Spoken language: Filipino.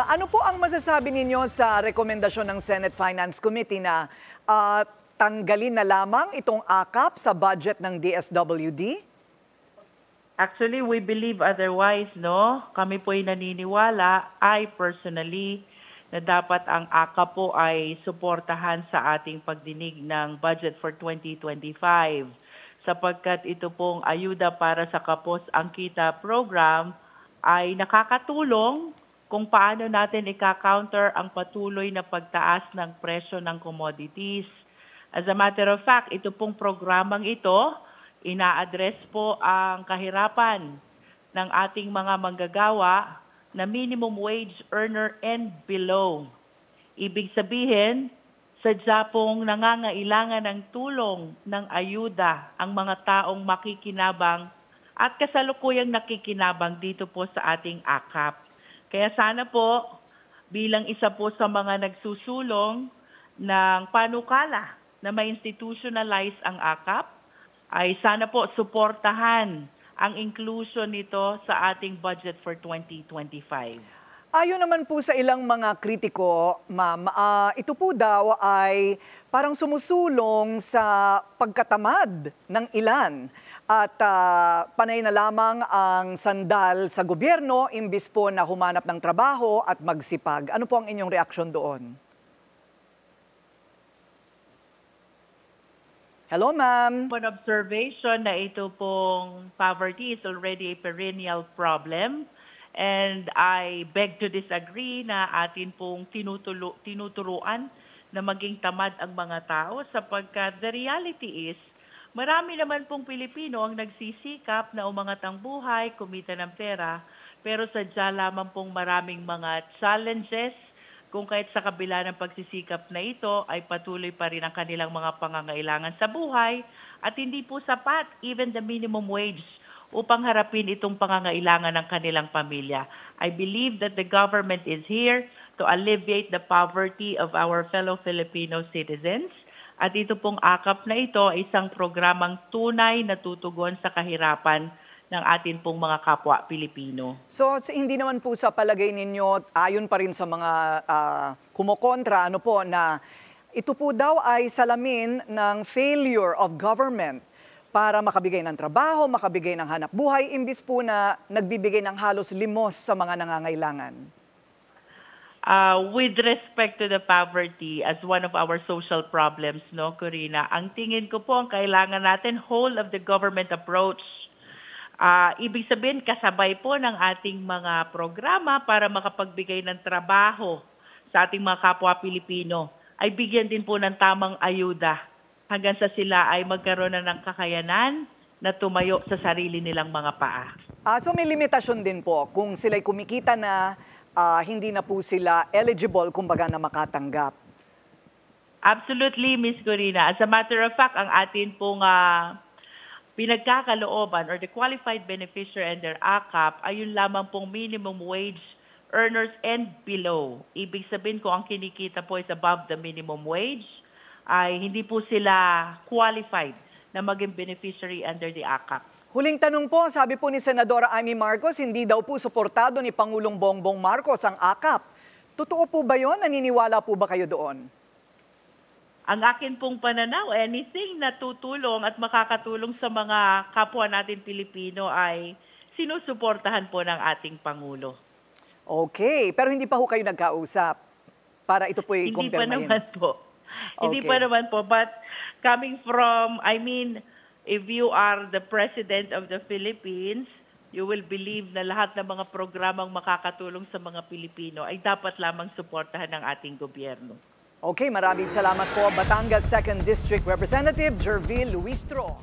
Ano po ang masasabi ninyo sa rekomendasyon ng Senate Finance Committee na tanggalin na lamang itong AKAP sa budget ng DSWD? Actually, we believe otherwise, no? Kami po ay naniniwala, I personally, na dapat ang AKAP po ay suportahan sa ating pagdinig ng budget for 2025 sapagkat ito pong ayuda para sa Kapos Ang Kita program ay nakakatulong kung paano natin ika-counter ang patuloy na pagtaas ng presyo ng commodities. As a matter of fact, ito pong programang ito, ina-address po ang kahirapan ng ating mga manggagawa na minimum wage earner and below. Ibig sabihin, sadya pong nangangailangan ng tulong ng ayuda ang mga taong makikinabang at kasalukuyang nakikinabang dito po sa ating AKAP. Kaya sana po, bilang isa po sa mga nagsusulong ng panukala na ma-institutionalize ang AKAP, ay sana po suportahan ang inclusion nito sa ating budget for 2025. Ayon naman po sa ilang mga kritiko, ma'am, ito po daw ay parang sumusulong sa pagkatamad ng ilan at panay na lamang ang sandal sa gobyerno imbis po na humanap ng trabaho at magsipag. Ano po ang inyong reaksyon doon? Hello, ma'am. One observation na ito pong poverty is already a perennial problem. And I beg to disagree na atin pong tinuturuan na maging tamad ang mga tao sapagkat the reality is marami naman pong Pilipino ang nagsisikap na umangat ang buhay, kumita ng pera, pero sadya lamang pong maraming mga challenges kung kahit sa kabila ng pagsisikap na ito ay patuloy pa rin ang kanilang mga pangangailangan sa buhay at hindi po sapat even the minimum wage upang harapin itong pangangailangan ng kanilang pamilya. I believe that the government is here to alleviate the poverty of our fellow Filipino citizens. At ito pong AKAP na ito ay isang programang tunay na tutugon sa kahirapan ng atin pong mga kapwa Pilipino. So hindi naman po sa palagay ninyo, ayon pa rin sa mga kumokontra, na ito po daw ay salamin ng failure of government para makabigay ng trabaho, makabigay ng hanap buhay, imbis po na nagbibigay ng halos limos sa mga nangangailangan? With respect to the poverty as one of our social problems, no, Corina, ang tingin ko po ang kailangan natin whole of the government approach. Ibig sabihin, kasabay po ng ating mga programa para makapagbigay ng trabaho sa ating mga kapwa Pilipino, ay bigyan din po ng tamang ayuda hanggang sa sila ay magkaroon na ng kakayanan na tumayo sa sarili nilang mga paa. So may limitasyon din po kung sila'y kumikita na hindi na po sila eligible kumbaga na makatanggap. Absolutely, Ms. Corina. As a matter of fact, ang atin pong pinagkakalooban or the qualified beneficiary under AKAP ay yun lamang pong minimum wage earners and below. Ibig sabihin ko ang kinikita po is above the minimum wage, ay hindi po sila qualified na maging beneficiary under the AKAP. Huling tanong po, sabi po ni Senadora Amy Marcos, hindi daw po suportado ni Pangulong Bongbong Marcos ang AKAP. Totoo po ba yun? Naniniwala po ba kayo doon? Ang akin pong pananaw, anything na tutulong at makakatulong sa mga kapwa natin Pilipino ay sinusuportahan po ng ating Pangulo. Okay, pero hindi pa ho kayo nagkausap para ito po i-kumpirmahin? Hindi pa naman po. Okay. Hindi pa naman po, but coming from, if you are the President of the Philippines, you will believe na lahat ng mga programang makakatulong sa mga Pilipino ay dapat lamang suportahan ng ating gobyerno. Okay, maraming salamat po, Batangas 2nd District Representative Jervil Luistro.